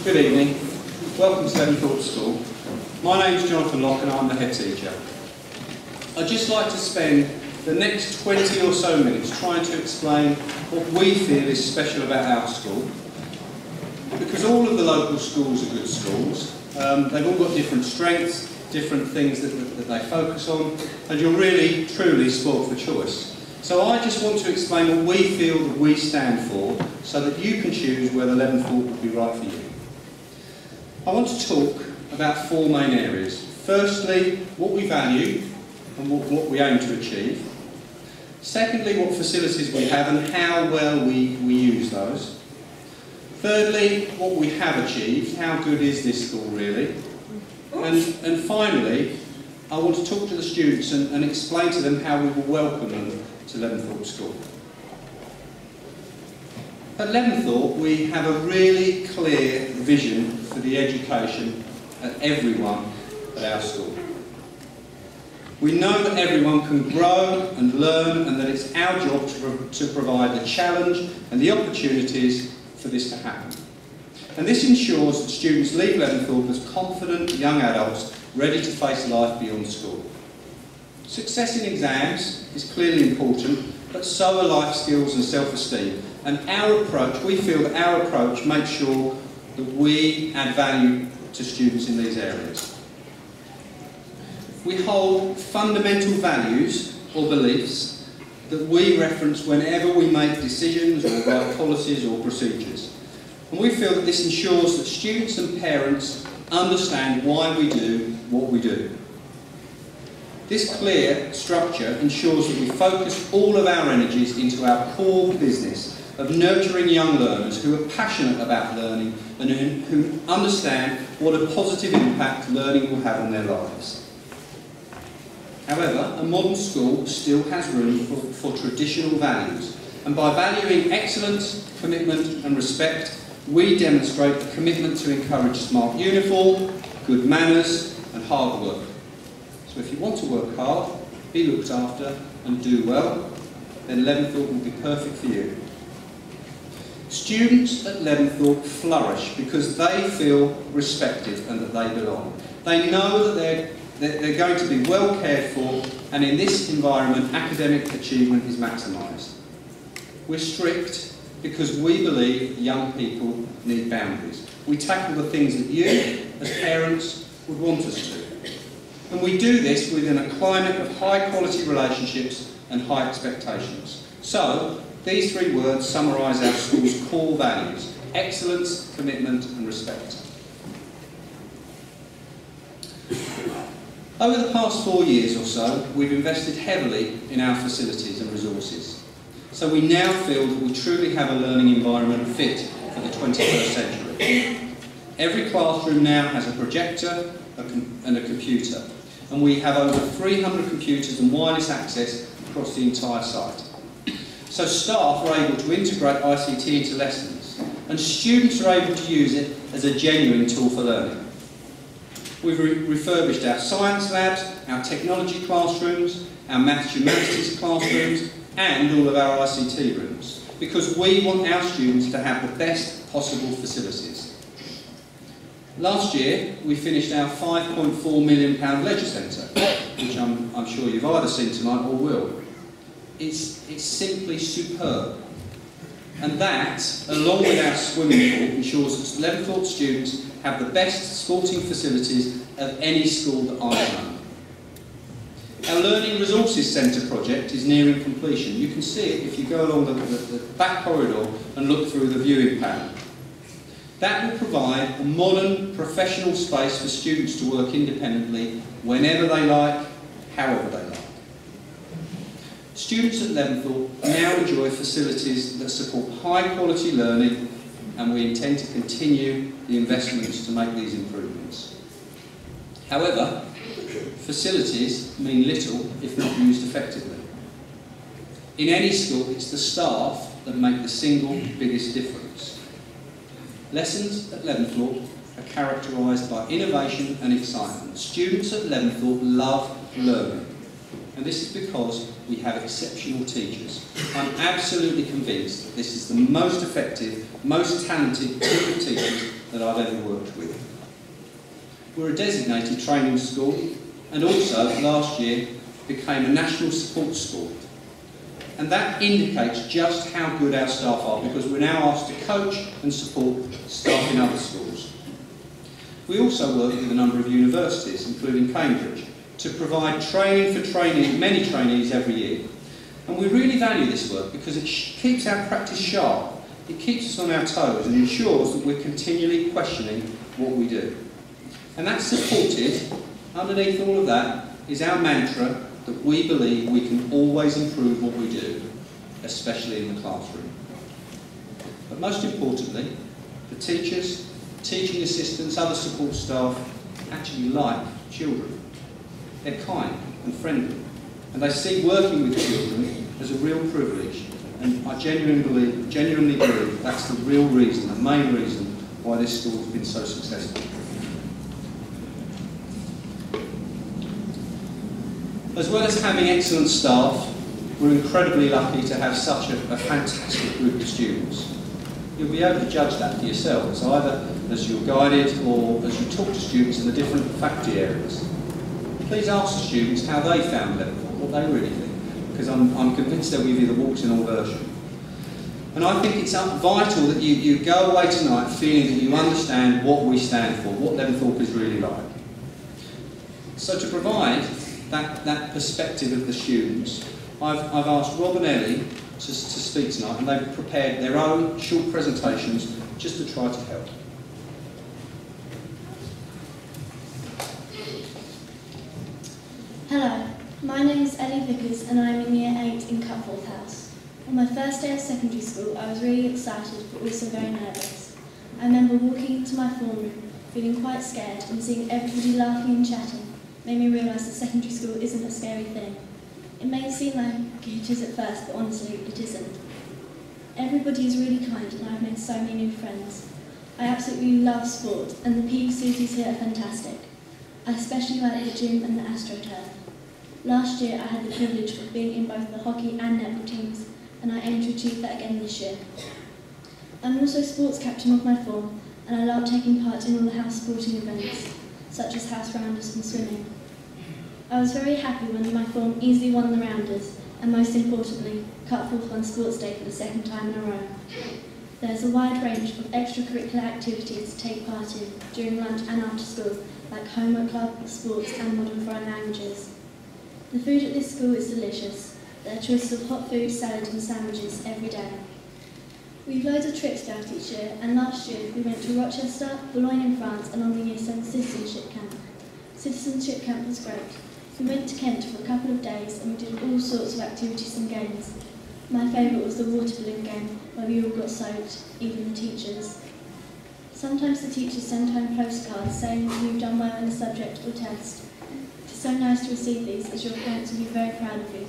Good evening. Welcome to Leventhorpe School. My name's Jonathan Locke and I'm the head teacher. I'd just like to spend the next 20 or so minutes trying to explain what we feel is special about our school. Because all of the local schools are good schools. They've all got different strengths, different things that they focus on, and you're really, truly spoilt for choice. So I just want to explain what we feel that we stand for, so that you can choose whether Leventhorpe would be right for you. I want to talk about four main areas. Firstly, what we value and what we aim to achieve. Secondly, what facilities we have and how well we use those. Thirdly, what we have achieved, how good is this school really? And finally, I want to talk to the students and explain to them how we will welcome them to Leventhorpe School. At Leventhorpe, we have a really clear vision for the education of everyone at our school. We know that everyone can grow and learn, and that it's our job to provide the challenge and the opportunities for this to happen. And this ensures that students leave Leventhorpe as confident young adults ready to face life beyond school. Success in exams is clearly important, but so are life skills and self-esteem. And our approach, we feel that our approach makes sure that we add value to students in these areas. We hold fundamental values or beliefs that we reference whenever we make decisions or write policies or procedures. And we feel that this ensures that students and parents understand why we do what we do. This clear structure ensures that we focus all of our energies into our core business of nurturing young learners who are passionate about learning and who understand what a positive impact learning will have on their lives. However, a modern school still has room for traditional values, and by valuing excellence, commitment and respect, we demonstrate a commitment to encourage smart uniform, good manners and hard work. So if you want to work hard, be looked after and do well, then Leventhorpe will be perfect for you. Students at Leventhorpe flourish because they feel respected and that they belong. They know that they're going to be well cared for, and in this environment academic achievement is maximised. We're strict because we believe young people need boundaries. We tackle the things that you, as parents, would want us to. And we do this within a climate of high quality relationships and high expectations. So, these three words summarise our school's core values: excellence, commitment and respect. Over the past 4 years or so, we've invested heavily in our facilities and resources. So we now feel that we truly have a learning environment fit for the 21st century. Every classroom now has a projector and a computer, and we have over 300 computers and wireless access across the entire site. So staff are able to integrate ICT into lessons, and students are able to use it as a genuine tool for learning. We've refurbished our science labs, our technology classrooms, our maths humanities classrooms, and all of our ICT rooms, because we want our students to have the best possible facilities. Last year, we finished our £5.4 million leisure centre, which I'm sure you've either seen tonight or will. It's simply superb. And that, along with our swimming pool, ensures that Leventhorpe students have the best sporting facilities of any school that I know. Our Learning Resources Centre project is nearing completion. You can see it if you go along the back corridor and look through the viewing panel. That will provide a modern, professional space for students to work independently whenever they like, however they like. Students at Leventhorpe now enjoy facilities that support high quality learning, and we intend to continue the investments to make these improvements. However, facilities mean little if not used effectively. In any school, it's the staff that make the single biggest difference. Lessons at Leventhorpe are characterised by innovation and excitement. Students at Leventhorpe love learning. And this is because we have exceptional teachers. I'm absolutely convinced that this is the most effective, most talented team of teachers that I've ever worked with. We're a designated training school, and also last year became a national support school. And that indicates just how good our staff are, because we're now asked to coach and support staff in other schools. We also work with a number of universities, including Cambridge, to provide many trainees every year. And we really value this work because it keeps our practice sharp, it keeps us on our toes and ensures that we're continually questioning what we do. And that's supported, underneath all of that, is our mantra that we believe we can always improve what we do, especially in the classroom. But most importantly, the teachers, teaching assistants, other support staff actually like children. They're kind and friendly, and they see working with children as a real privilege, and I genuinely believe that's the real reason, the main reason why this school has been so successful. As well as having excellent staff, we're incredibly lucky to have such a fantastic group of students. You'll be able to judge that for yourselves, either as you're guided or as you talk to students in the different faculty areas. Please ask the students how they found Leventhorpe, what they really think, because I'm convinced they'll give you the walked-in version. And I think it's vital that you go away tonight feeling that you understand what we stand for, what Leventhorpe is really like. So to provide that perspective of the students, I've asked Rob and Ellie to speak tonight, and they've prepared their own short presentations just to try to help. Hello, my name is Ellie Vickers and I'm in Year 8 in Cutforth House. On my first day of secondary school, I was really excited but also very nervous. I remember walking into my form room, feeling quite scared, and seeing everybody laughing and chatting made me realise that secondary school isn't a scary thing. It may seem like it is at first, but honestly it isn't. Everybody is really kind and I've made so many new friends. I absolutely love sport and the PE facilities here are fantastic. I especially like the gym and the AstroTurf. Last year I had the privilege of being in both the hockey and netball teams, and I aim to achieve that again this year. I'm also sports captain of my form, and I love taking part in all the house sporting events, such as house rounders and swimming. I was very happy when my form easily won the rounders, and most importantly, Cutforth won Sports Day for the second time in a row. There's a wide range of extracurricular activities to take part in during lunch and after school, like homework club, sports and modern foreign languages. The food at this school is delicious. There are choices of hot food, salad and sandwiches every day. We have loads of trips out each year, and last year we went to Rochester, Boulogne in France and on the Year 7 Citizenship Camp. Citizenship Camp was great. We went to Kent for a couple of days and we did all sorts of activities and games. My favourite was the water balloon game, where we all got soaked, even the teachers. Sometimes the teachers send home postcards saying that you've done well in a subject or test. It is so nice to receive these, as your parents will be very proud of you.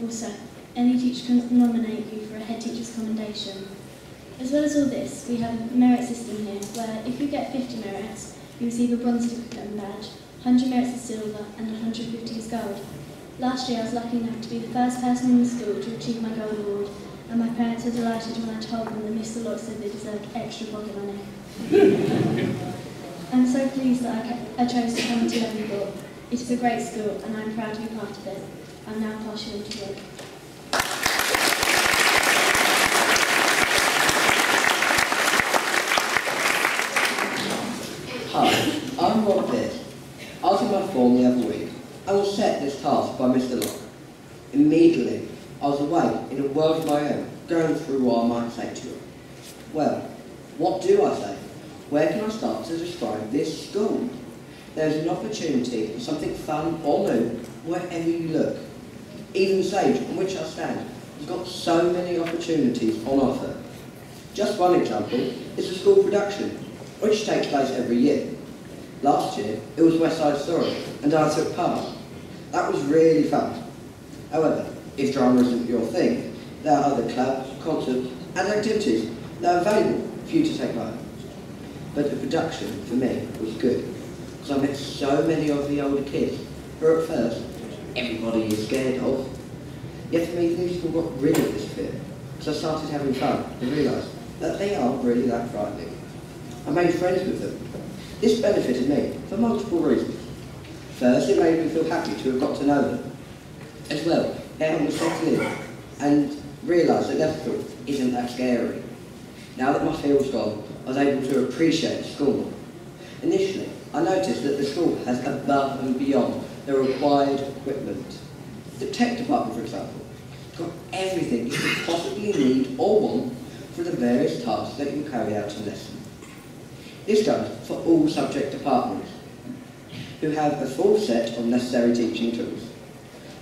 Also, any teacher can nominate you for a head teacher's commendation. As well as all this, we have a merit system here, where if you get 50 merits, you receive a bronze certificate and badge, 100 merits is silver and 150 is gold. Last year I was lucky enough to be the first person in the school to achieve my gold award, and my parents were delighted when I told them that Mr. Locke said they deserved extra pocket money. I'm so pleased that I chose to come to Leventhorpe. It is a great school and I'm proud to be part of it. I'll now pass you on to Rob. Hi, I'm Rob Beard. I was in my form the other week. I was set this task by Mr. Locke. Immediately, I was away in a world of my own, going through what I might say to her. Well, what do I say? Where can I start to describe this school? There's an opportunity for something fun or new wherever you look. Even Sage, on which I stand, has got so many opportunities on offer. Just one example is the school production, which takes place every year. Last year, it was West Side Story, and I took part. That was really fun. However, if drama isn't your thing, there are other clubs, concerts, and activities that are available for you to take part in. But the production, for me, was good, because I met so many of the older kids who at first everybody is scared of. Yet for me, the new school got rid of this fear, because I started having fun and realised that they aren't really that frightening. I made friends with them. This benefited me for multiple reasons. First, it made me feel happy to have got to know them. As well, it helped me settle in and realise that Leventhorpe isn't that scary. Now that my fear's gone, I was able to appreciate the school more. Initially, I noticed that the school has above and beyond the required equipment. The tech department, for example, has got everything you could possibly need or want for the various tasks that you carry out in lesson. This goes for all subject departments, who have a full set of necessary teaching tools.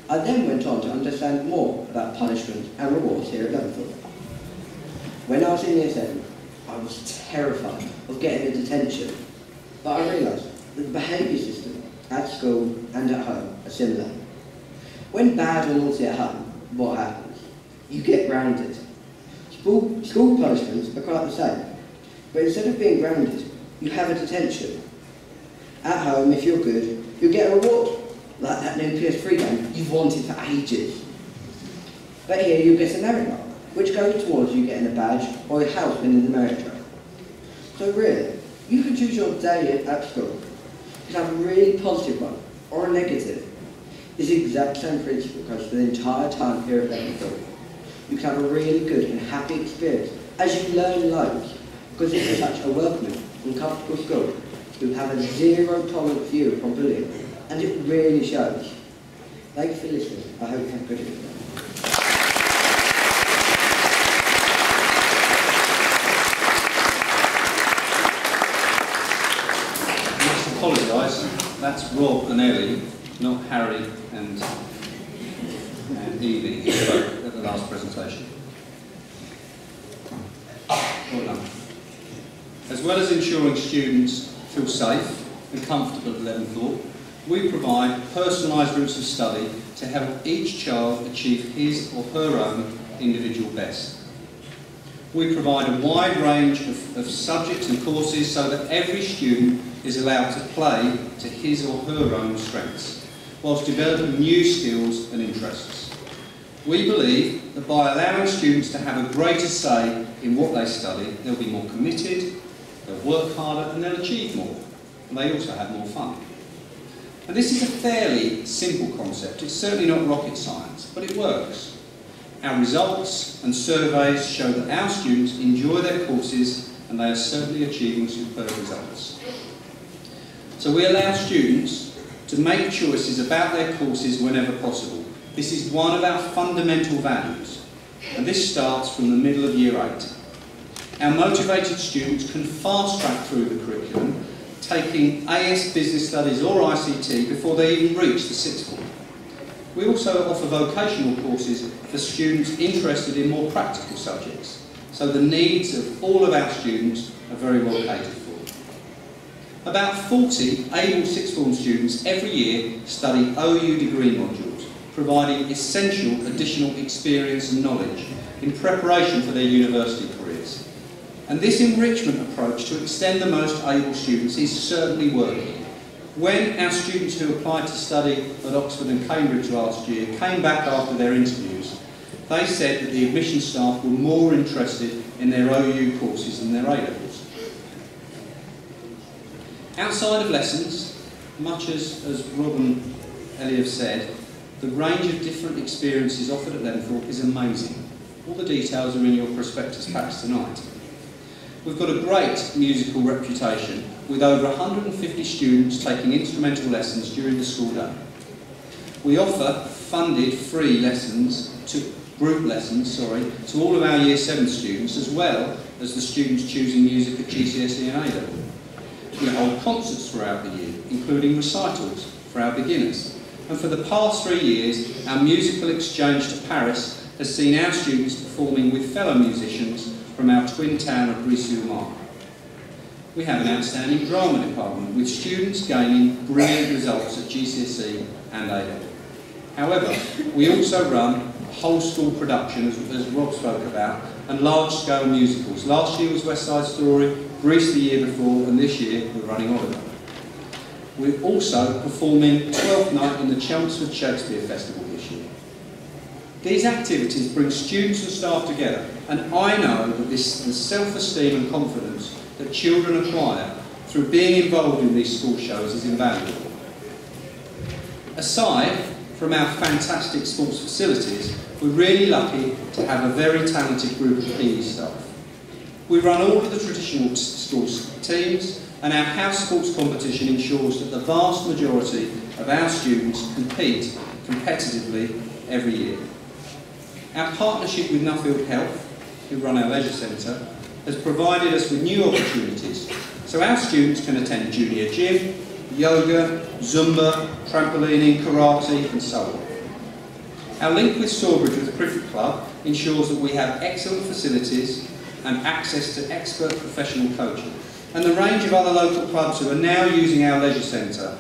I then went on to understand more about punishment and rewards here at Leventhorpe. When I was in Year 7, I was terrified of getting a detention, but I realised that the behaviour system at school and at home are similar. When bad or naughty at home, what happens? You get grounded. School punishments are quite the same, but instead of being grounded, you have a detention. At home, if you're good, you'll get a reward, like that new PS3 game you've wanted for ages. But here you get a merit mark, which goes towards you getting a badge or your house winning the merit track. So really, you can choose your day at school. You can have a really positive one, or a negative. This exact same principle goes for the entire time here at Leventhorpe. You can have a really good and happy experience as you learn loads, because it is such a welcoming and comfortable school. You have a zero-tolerance view upon bullying, and it really shows. Thank you for listening. I hope you have a good evening. I must apologise, that's Rob and Ellie, not Harry and Evie, who spoke at the last presentation. Well done. As well as ensuring students feel safe and comfortable at Leventhorpe, we provide personalised routes of study to help each child achieve his or her own individual best. We provide a wide range of subjects and courses so that every student is allowed to play to his or her own strengths, whilst developing new skills and interests. We believe that by allowing students to have a greater say in what they study, they'll be more committed, they'll work harder and they'll achieve more. And they also have more fun. And this is a fairly simple concept. It's certainly not rocket science, but it works. Our results and surveys show that our students enjoy their courses and they are certainly achieving superb results. So we allow students to make choices about their courses whenever possible. This is one of our fundamental values, and this starts from the middle of Year 8. Our motivated students can fast-track through the curriculum, taking AS Business Studies or ICT before they even reach the sixth form. We also offer vocational courses for students interested in more practical subjects, so the needs of all of our students are very well catered for. About 40 able sixth form students every year study OU degree modules, providing essential additional experience and knowledge in preparation for their university careers. And this enrichment approach to extend the most able students is certainly working. When our students who applied to study at Oxford and Cambridge last year came back after their interviews, they said that the admission staff were more interested in their OU courses than their A-levels. Outside of lessons, much as Rob and Ellie have said, the range of different experiences offered at Leventhorpe is amazing. All the details are in your prospectus packs tonight. We've got a great musical reputation, with over 150 students taking instrumental lessons during the school day. We offer funded free lessons, group lessons, to all of our Year 7 students, as well as the students choosing music at GCSE and A-level. We hold concerts throughout the year, including recitals for our beginners. And for the past 3 years, our musical exchange to Paris has seen our students performing with fellow musicians from our twin town of Brie-sur-Marne. We have an outstanding drama department with students gaining brilliant results at GCSE and A-level. However, we also run whole school production, as Rob spoke about, and large-scale musicals. Last year was West Side Story, Grease the year before, and this year we're running Oliver. We're also performing 12th night in the Chelmsford Shakespeare Festival this year. These activities bring students and staff together, and I know that the self-esteem and confidence that children acquire through being involved in these school shows is invaluable. Aside from our fantastic sports facilities, we're really lucky to have a very talented group of PE staff. We run all of the traditional sports teams, and our house sports competition ensures that the vast majority of our students compete competitively every year. Our partnership with Nuffield Health, who run our leisure centre, has provided us with new opportunities, so our students can attend junior gym, yoga, Zumba, trampolining, karate and so on. Our link with Stourbridge with the Cricket Club ensures that we have excellent facilities and access to expert professional coaching. And the range of other local clubs who are now using our leisure centre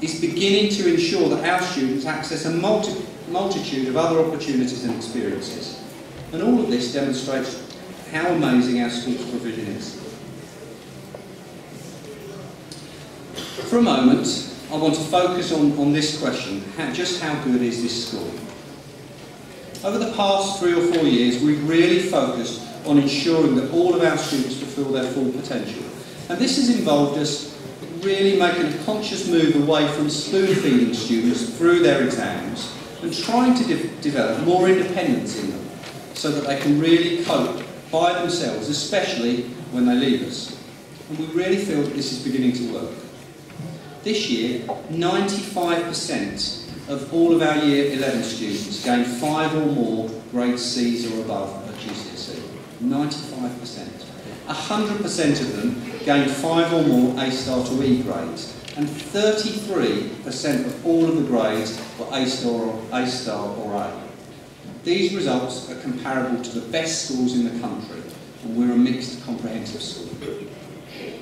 is beginning to ensure that our students access a multitude of other opportunities and experiences. And all of this demonstrates how amazing our sports provision is. For a moment, I want to focus on this question, just how good is this school? Over the past 3 or 4 years, we've really focused on ensuring that all of our students fulfil their full potential. And this has involved us really making a conscious move away from spoon-feeding students through their exams and trying to develop more independence in them so that they can really cope by themselves, especially when they leave us. And we really feel that this is beginning to work. This year, 95% of all of our Year 11 students gained 5 or more grade C's or above at GCSE. 95%. 100% of them gained 5 or more A star to E grades, and 33% of all of the grades were A star or A. These results are comparable to the best schools in the country, and we're a mixed comprehensive school.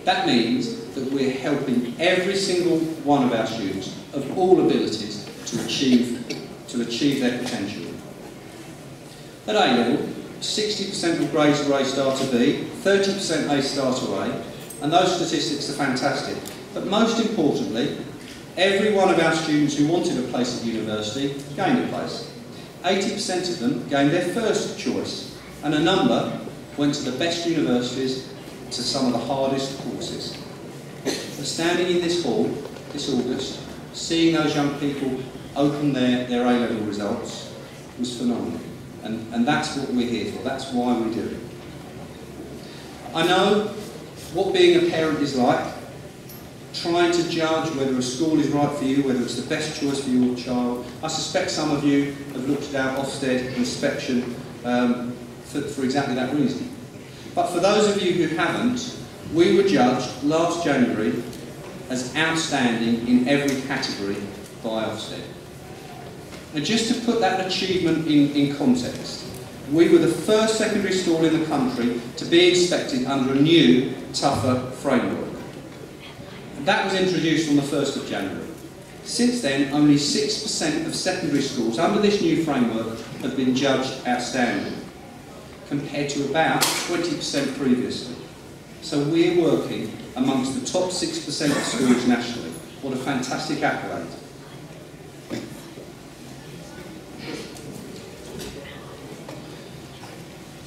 That means that we're helping every single one of our students of all abilities to achieve their potential. At A level, 60% of grades were A star to B, 30% A star to A, and those statistics are fantastic. But most importantly, every one of our students who wanted a place at university gained a place. 80% of them gained their first choice, and a number went to the best universities to some of the hardest courses. So standing in this hall this August, seeing those young people open their A-level results was phenomenal. And that's what we're here for, that's why we do it. I know what being a parent is like, trying to judge whether a school is right for you, whether it's the best choice for your child. I suspect some of you have looked at our Ofsted inspection for exactly that reason. But for those of you who haven't, we were judged last January as outstanding in every category by Ofsted. And just to put that achievement in context, we were the first secondary school in the country to be inspected under a new, tougher framework. And that was introduced on the 1st of January. Since then, only 6% of secondary schools under this new framework have been judged outstanding, compared to about 20% previously. So we're working amongst the top 6% of schools nationally. What a fantastic accolade.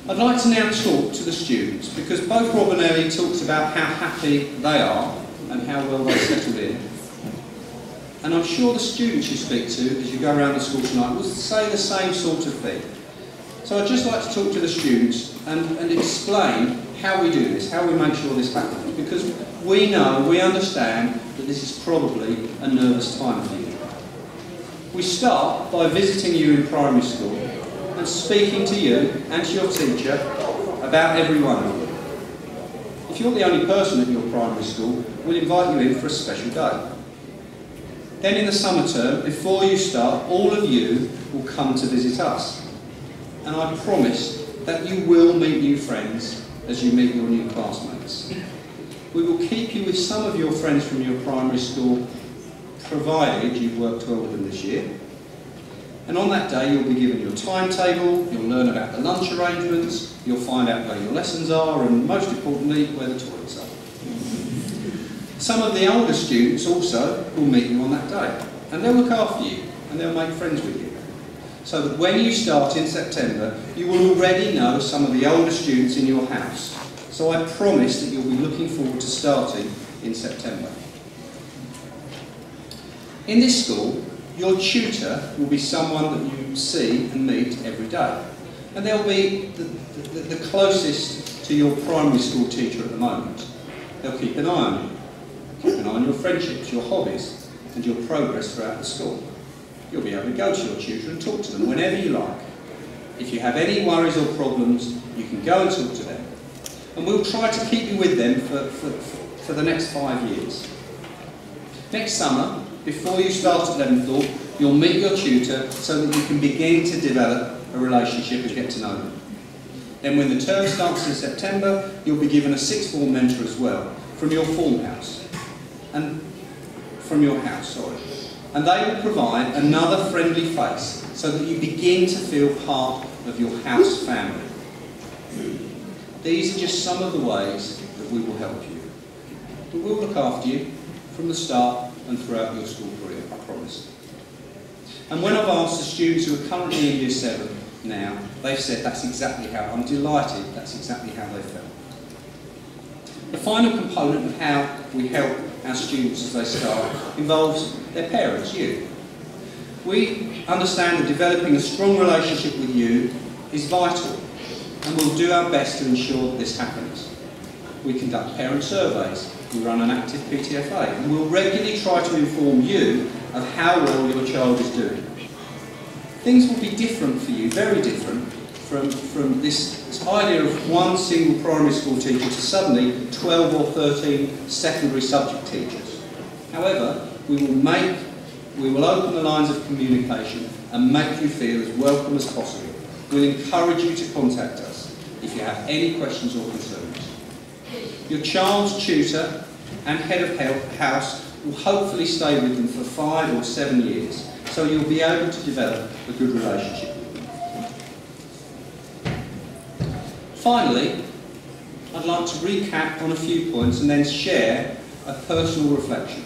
I'd like to now talk to the students, because both Rob and Ellie talked about how happy they are and how well they settled in. And I'm sure the students you speak to as you go around the school tonight will say the same sort of thing. So I'd just like to talk to the students and explain how we do this, how we make sure this happens, because we know, we understand that this is probably a nervous time for you. We start by visiting you in primary school and speaking to you and to your teacher about every one of you. If you're the only person at your primary school, we'll invite you in for a special day. Then in the summer term, before you start, all of you will come to visit us. And I promise that you will meet new friends as you meet your new classmates. We will keep you with some of your friends from your primary school, provided you've worked well with them this year. And on that day, you'll be given your timetable, you'll learn about the lunch arrangements, you'll find out where your lessons are, and most importantly, where the toilets are. Some of the older students also will meet you on that day, and they'll look after you and they'll make friends with you. So that when you start in September, you will already know some of the older students in your house. So I promise that you'll be looking forward to starting in September. In this school, your tutor will be someone that you see and meet every day. And they'll be the closest to your primary school teacher at the moment. They'll keep an eye on you, keep an eye on your friendships, your hobbies, and your progress throughout the school. You'll be able to go to your tutor and talk to them whenever you like. If you have any worries or problems, you can go and talk to them. And we'll try to keep you with them for the next 5 years. Next summer, before you start at Leventhorpe, you'll meet your tutor so that you can begin to develop a relationship and get to know them. Then when the term starts in September, you'll be given a sixth form mentor as well, from your form house. And And they will provide another friendly face so that you begin to feel part of your house family. These are just some of the ways that we will help you. But we'll look after you from the start and throughout your school career, I promise. And when I've asked the students who are currently in Year 7 now, they've said that's exactly how, I'm delighted, that's exactly how they felt. The final component of how we help our students as they start involves their parents, you. We understand that developing a strong relationship with you is vital, and we'll do our best to ensure that this happens. We conduct parent surveys, we run an active PTFA, and we'll regularly try to inform you of how well your child is doing. Things will be different for you, very different, from this idea of one single primary school teacher to suddenly 12 or 13 secondary subject teachers. However, we will open the lines of communication and make you feel as welcome as possible. We'll encourage you to contact us if you have any questions or concerns. Your child's tutor and head of house will hopefully stay with them for 5 or 7 years, so you'll be able to develop a good relationship with them. Finally, I'd like to recap on a few points and then share a personal reflection.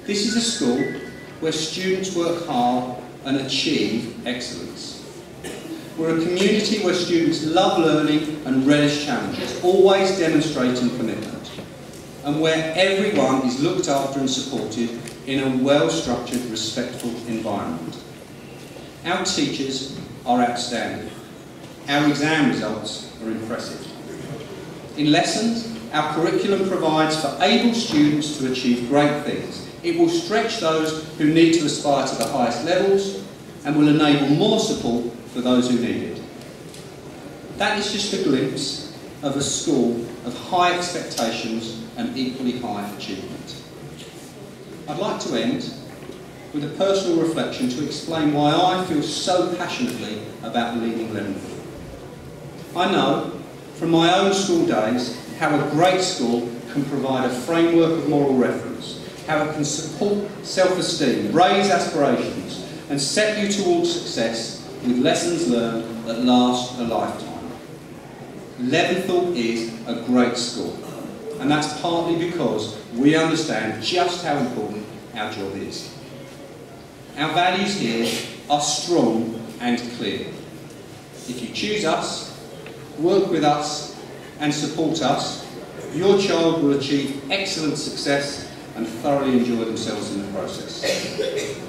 This is a school where students work hard and achieve excellence. We're a community where students love learning and relish challenges, always demonstrating commitment, and where everyone is looked after and supported in a well-structured, respectful environment. Our teachers are outstanding. Our exam results are impressive. In lessons, our curriculum provides for able students to achieve great things. It will stretch those who need to aspire to the highest levels and will enable more support for those who need it. That is just a glimpse of a school of high expectations and equally high achievement. I'd like to end with a personal reflection to explain why I feel so passionately about leading Leventhorpe. I know from my own school days how a great school can provide a framework of moral reference, how it can support self-esteem, raise aspirations and set you towards success with lessons learned that last a lifetime. Leventhorpe is a great school, and that's partly because we understand just how important our job is. Our values here are strong and clear. If you choose us, work with us and support us, your child will achieve excellent success and thoroughly enjoy themselves in the process.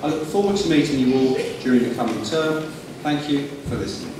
I look forward to meeting you all during the coming term. Thank you for listening.